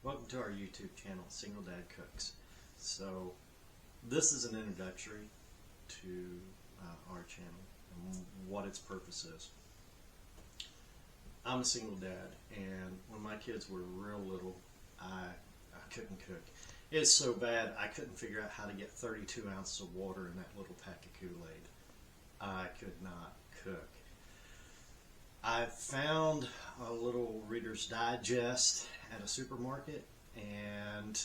Welcome to our YouTube channel, Single Dad Cooks. So this is an introductory to our channel and what its purpose is. I'm a single dad, and when my kids were real little, I couldn't cook. It's so bad I couldn't figure out how to get 32 ounces of water in that little pack of Kool-Aid. I could not cook. I found a little Reader's Digest at a supermarket, and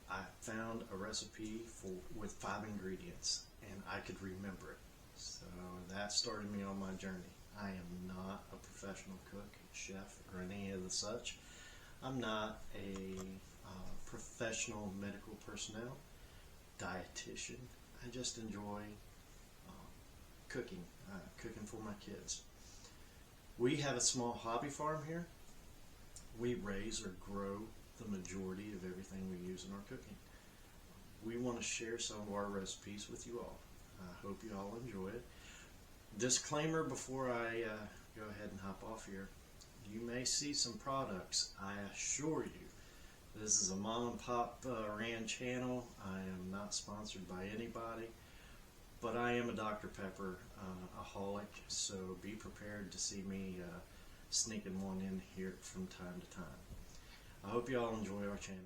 I found a recipe with 5 ingredients, and I could remember it. So that started me on my journey. I am not a professional cook, chef, or any of the such. I'm not a professional medical personnel, dietitian. I just enjoy cooking for my kids. We have a small hobby farm here. We raise or grow the majority of everything we use in our cooking. We want to share some of our recipes with you all. I hope you all enjoy it. Disclaimer before I go ahead and hop off here. You may see some products. I assure you, this is a mom and pop ran channel. I am not sponsored by anybody, but I am a Dr. Pepper aholic, so be prepared to see me sneaking one in here from time to time. I hope you all enjoy our channel.